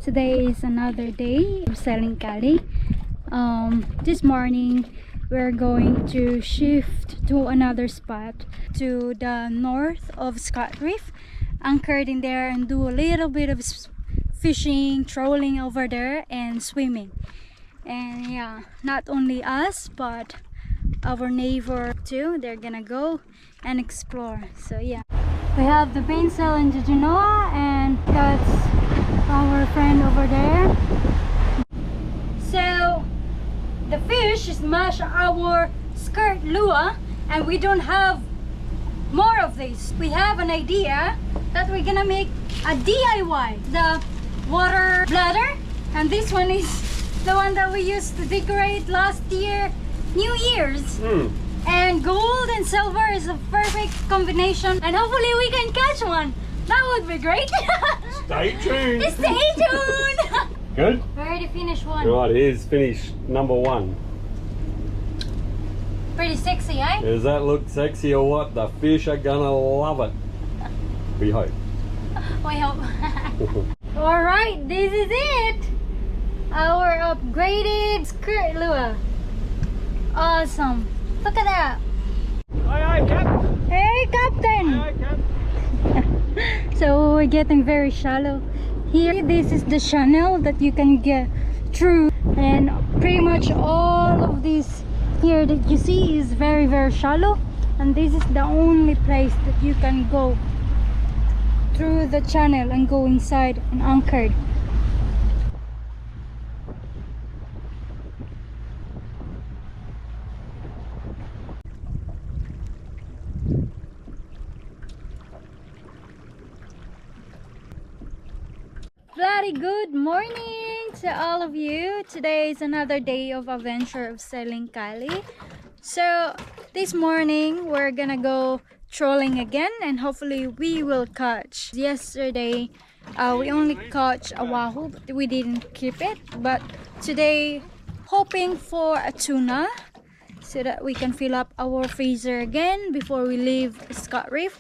Today is another day of sailing Cali. This morning we're going to shift to another spot to the north of Scott Reef, anchored in there, and do a little bit of fishing, trolling over there, and swimming. And yeah, not only us but our neighbor too, they're gonna go and explore. So yeah, we have the mainsail and the Genoa, and that's our friend over there. So the fish smashed our skirt lure and we don't have more of these. We have an idea that we're gonna make a DIY, the water bladder, and this one is the one that we used to decorate last year New Year's. And gold and silver is a perfect combination, and hopefully we can catch one. That would be great. Stay tuned. Stay tuned. Good? We already finished one. Right, here's finish number one. Pretty sexy, eh? Does that look sexy or what? The fish are gonna love it. We hope. We hope. Alright, this is it. Our upgraded skirt lure. Awesome. Look at that. Aye, aye, Captain. Hey, Captain. Aye, Captain. So we're getting very shallow here. This is the channel that you can get through, and pretty much all of this here that you see is very, very shallow, and this is the only place that you can go through the channel and go inside and anchored. Bloody good morning to all of you. Today is another day of adventure of sailing Cali. So this morning we're gonna go trolling again, and hopefully we will catch. Yesterday we only caught a wahoo, but we didn't keep it. But today hoping for a tuna so that we can fill up our freezer again before we leave Scott Reef.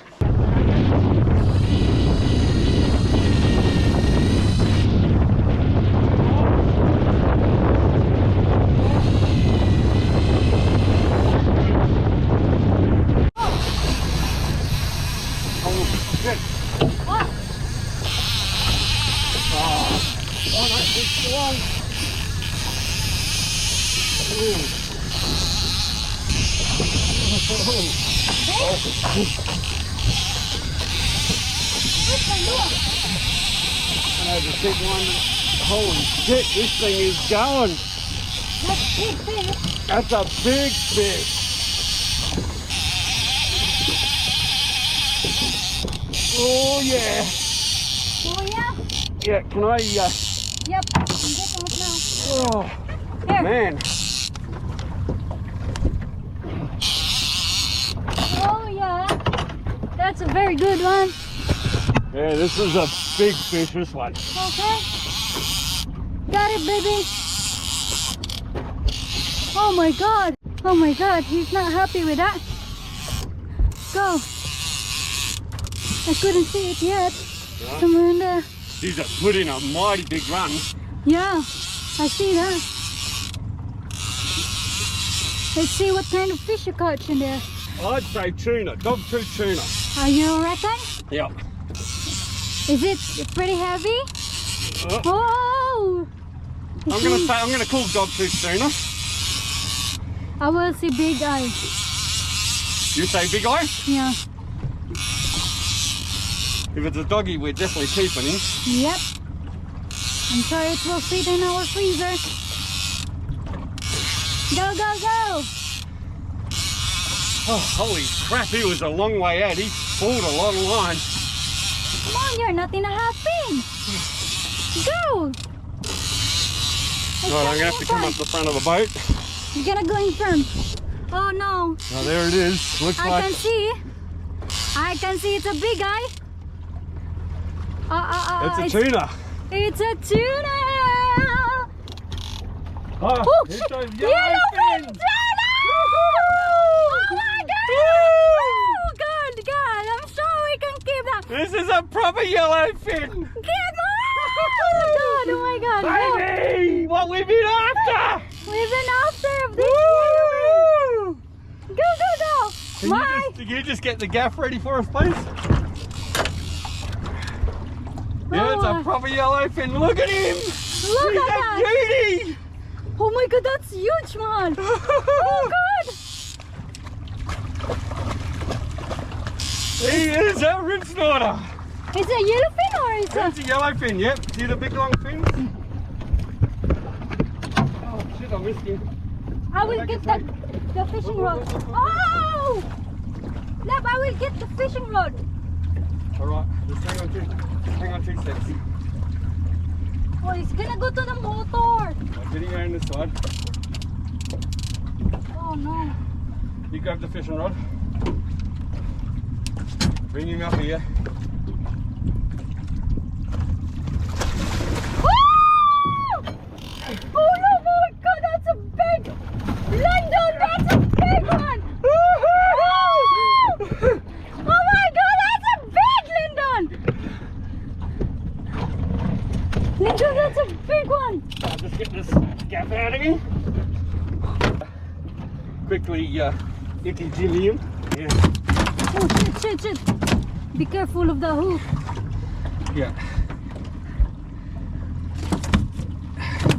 The big one. Holy shit, this thing is going. That's big fish. That's a big fish. Oh yeah. Oh yeah? Yeah, can I Yep, I'm getting it now. oh Here. man. Oh yeah, that's a very good one. Yeah, this is a big fish, this one. Okay, got it, baby. Oh my god, oh my god, he's not happy with that. Go. I couldn't see it yet. Yeah. Somewhere in there. These are put in a mighty big run. Yeah, I see that. Let's see what kind of fish you caught in there. I'd say tuna, dogtooth tuna. Are you reckon? Yep. Is it pretty heavy? Oh, Oh! I'm gonna call dogtooth tuna. I will see big eye. You say big eye? Yeah. If it's a doggy, we're definitely keeping him. Yep. I'm sure it will fit in our freezer. Go, go, go! Oh, holy crap, he was a long way out. He pulled a lot of line. Come on, you're not in a half fin. Go! Right, I'm gonna have to come up the front of the boat. You're gonna go in front. Oh no. Oh, there it is. Looks I like can see. I can see it's a big eye. it's a tuna. It's a tuna! Oh, Oh, it's a Yellowfin yellowfin. tuna! Oh my god! Oh god, I'm sure we can keep that. This is a proper yellowfin. Come on! Oh on, go. Baby! What we've been after! We've been after of this yellowfin. Go, go, go. Can you just get the gaff ready for us, please? Yeah, it's a proper yellowfin. Look at him! Look He's at that! beauty! Oh my god, that's huge, man! Oh god! He is a rib snorter! Is it a yellowfin or is It's a yellowfin, yep. See the big long fins? Oh shit, I missed him. I will get the fishing rod. Oh! Lab, I will get the fishing rod. Alright, just hang on 2 steps. Oh, it's gonna go to the motor. I'm getting around this side. Oh no. You grab the fishing rod. Bring him up here. Oh no, my god, that's a big London, that's a big one! Oh my god, that's a big Lyndon! Lyndon, that's a big one! I'll just get this gaff out of him. Quickly icky jimmy him. Yeah. Oh shit. Be careful of the hook. Yeah.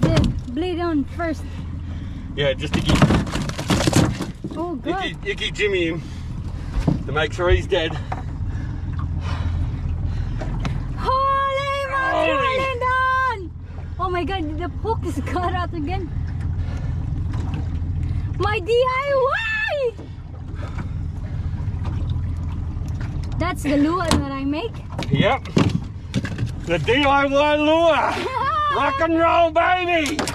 The blade on first. Yeah, just icky. Oh god. Icky jimmy him to make sure he's dead. Holy moly, Lyndon! Oh my god, the hook is cut out again. My DIY! That's the lure that I make. Yep. The DIY lure. Rock and roll, baby. Look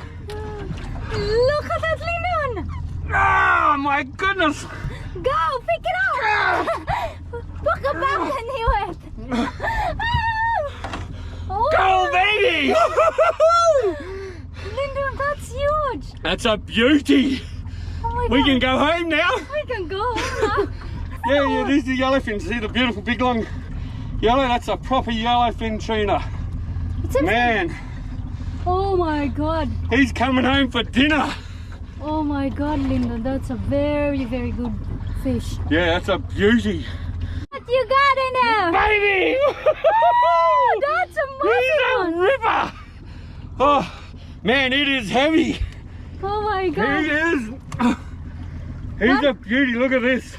at that, Lyndon! Oh my goodness. Go, pick it up! Look about anyway. Oh. Go, baby. Lyndon, that's huge. That's a beauty. Oh my We god. can go home now. We can go home now. Yeah, these are the yellowfins. See the beautiful big long yellow? That's a proper yellowfin tuna. Man, Oh my god. he's coming home for dinner. Oh my god, Lyndon, that's a very, very good fish. Yeah, that's a beauty. What you got in there? Baby! Oh, that's a He's a massive one. ripper! Oh, man, it is heavy. Oh my He god. is. He's a beauty. Look at this.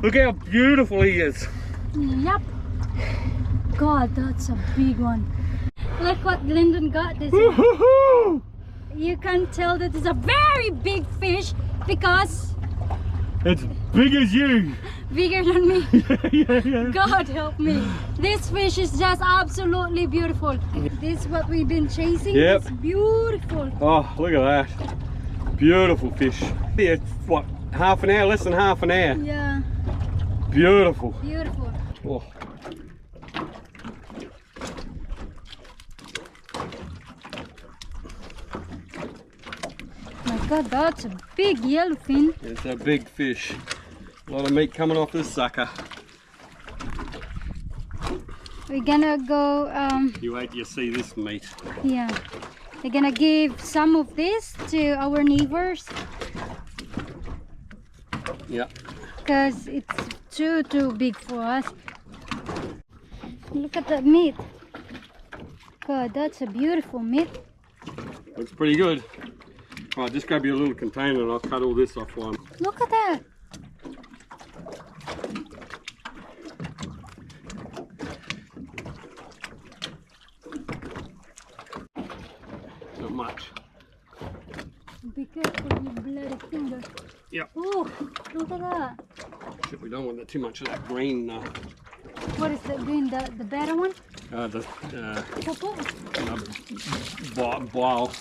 Look how beautiful he is. Yep. God, that's a big one. Look what Lyndon got this one. Woo-hoo-hoo! You can tell that it's a very big fish because It's big as you. bigger than me. Yeah. God help me. This fish is just absolutely beautiful. This is what we've been chasing. Yep. It's beautiful. Oh, look at that. Beautiful fish. Yeah, it's what, half an hour, less than half an hour. Yeah, Beautiful. beautiful. Oh. My God, that's a big yellowfin. It's a big fish. A lot of meat coming off this sucker. We're gonna go, You wait till you see this meat. yeah. We're gonna give some of this to our neighbors Yeah. because it's too big for us. Look at that meat. God, that's a beautiful meat. Looks pretty good. Right, just grab you a little container and I'll cut all this off one. Look at that. Not much. Be careful, you bloody finger. Yep. Oh, look at that. Shit, we don't want too much of that green What is that green? The better one? Popo? bile.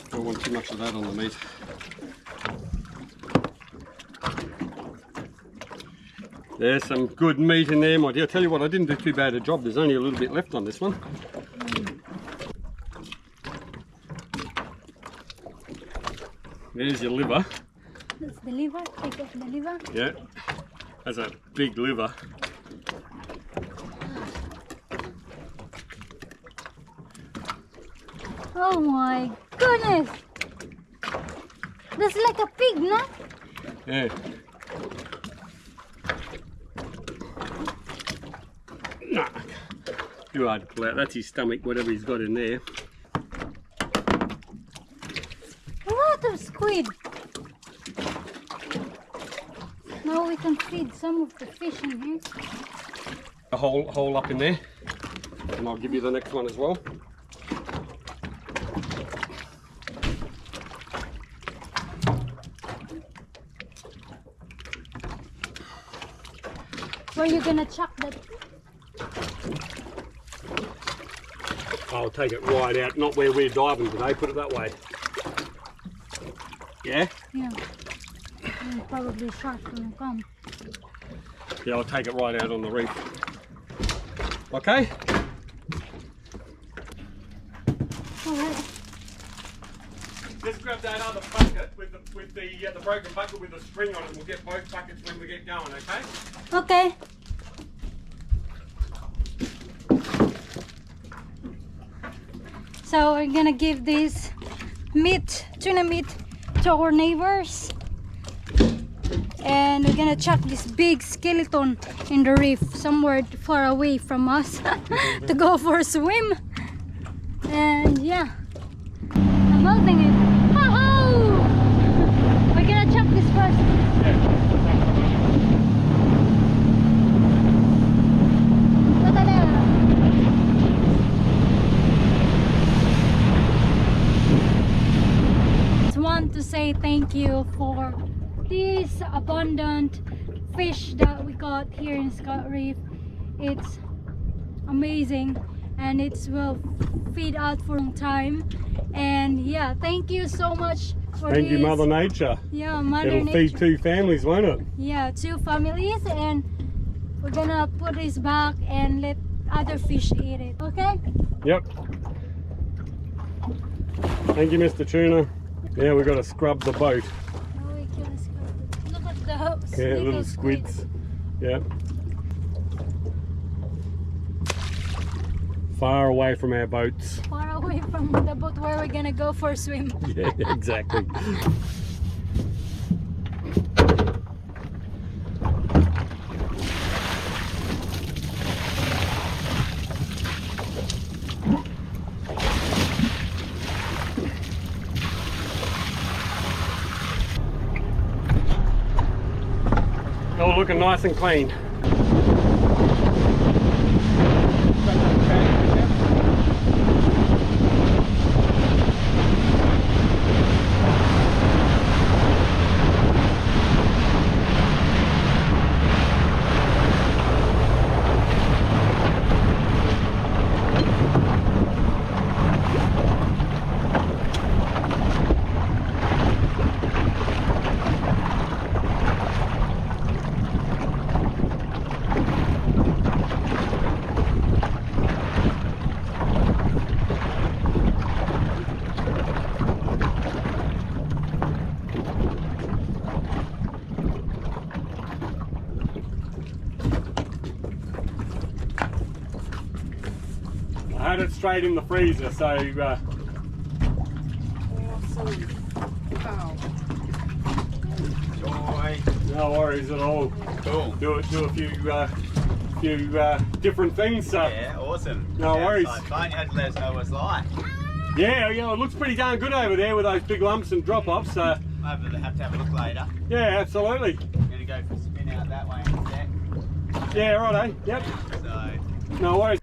Don't want too much of that on the meat. There's some good meat in there, my dear. I tell you what, I didn't do too bad a job. There's only a little bit left on this one. There's your liver. That's the liver. Take off the liver. Yeah, that's a big liver. Oh my goodness! That's like a pig, no? Yeah. Nah. Too hard to pull out. That's his stomach, whatever he's got in there. A lot of squid. Now we can feed some of the fish in here. A hole up in there. And I'll give you the next one as well. Where you gonna chuck that? I'll take it right out, not where we're diving today, put it that way. Yeah? Yeah. And probably shark will come. Yeah, I'll take it right out on the reef. Okay? Alright. Just grab that other bucket with the broken bucket with the string on it. We'll get both buckets when we get going, okay? Okay. So we're gonna give this meat, tuna meat, to our neighbors. And we're gonna chuck this big skeleton in the reef somewhere far away from us to go for a swim. And yeah, I'm holding it. Ho-ho! We're gonna chuck this first. Want to say thank you for this abundant fish that we got here in Scott Reef. It's amazing and it's will feed out for a long time. And yeah, thank you so much for Thank this. you, Mother Nature. Yeah, Mother It'll Nature. feed 2 families, won't it? Yeah, 2 families, and we're gonna put this back and let other fish eat it. Okay? Yep. Thank you, Mr. Tuna. Yeah, we've got to scrub the boat. Oh, we can scrub it. Look at those Yeah, little squids. Yeah. Far away from our boats. Far away from the boat where we're gonna go for a swim. Yeah, exactly. All looking nice and clean. I had it straight in the freezer, so Awesome. Wow. Joy. no worries at all. Cool. Do a few different things. So Yeah, awesome. No worries. Fine, you had to let us know what it's like. yeah, it looks pretty darn good over there with those big lumps and drop offs. So Maybe we'll have to have a look later. yeah, absolutely. I'm going to go for a spin out that way instead. Yeah, righto. Yep. So, No worries.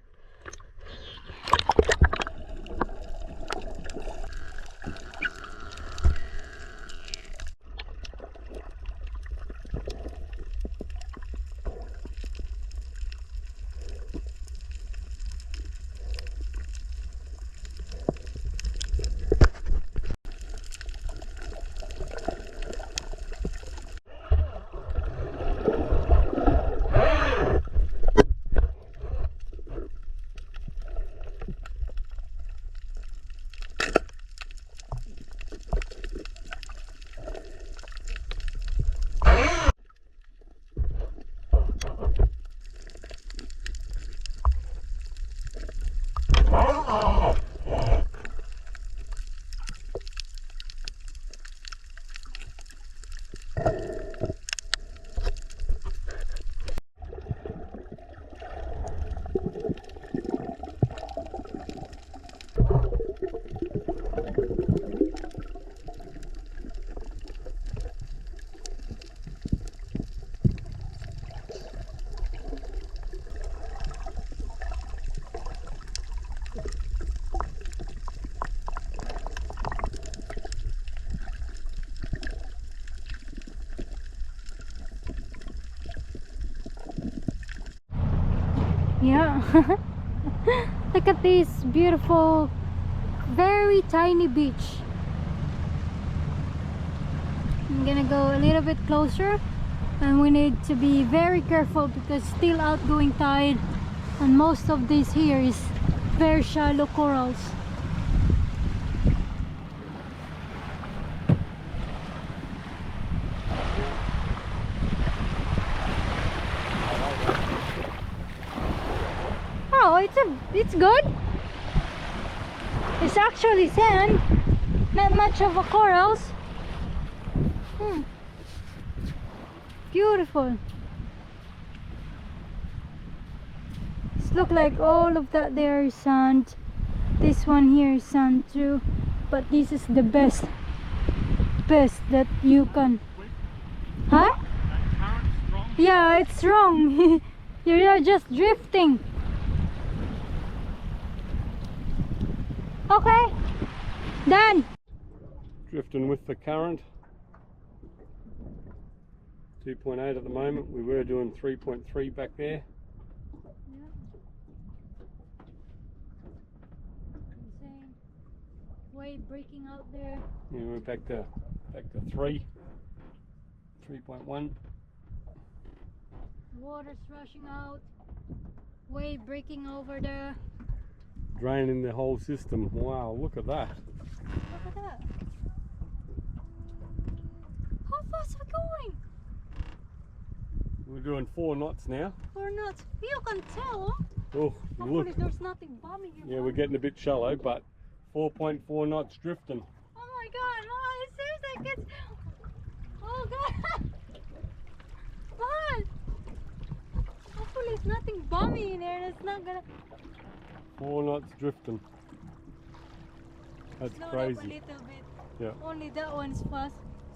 Yeah. Look at this beautiful, very tiny beach. I'm gonna go a little bit closer, and we need to be very careful because still outgoing tide, and most of this here is very shallow corals. Oh, it's good. It's actually sand, not much of a corals. Beautiful. It's look like all of that there is sand. This one here is sand too, but this is the best that you can. Huh? Yeah, it's strong. You're just drifting. Okay, done. Drifting with the current. 2.8 at the moment. We were doing 3.3 back there. Insane. Wave breaking out there. Yeah, we're back to 3.1. Water's rushing out. Wave breaking over there. Draining the whole system. Wow, look at that. Look at that. How fast are we going? We're doing 4 knots now. 4 knots. You can tell. Oh, Hopefully look. there's nothing bombing you. Yeah, we're getting a bit shallow, but 4.4 knots drifting. Oh my god, oh, it seems like it's... Oh god. Man. Hopefully there's nothing bombing in there. It's not gonna... 4 knots drifting. That's Slow up a crazy. little bit. Yeah. Only that one's fast.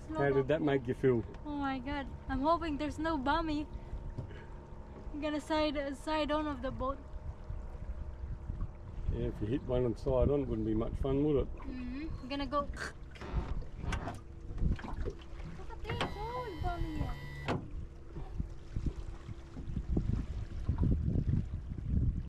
Slow How up. did that make you feel? Oh my god. I'm hoping there's no bummy. I'm gonna side on of the boat. Yeah, if you hit one and slide on, it wouldn't be much fun, would it? I'm gonna go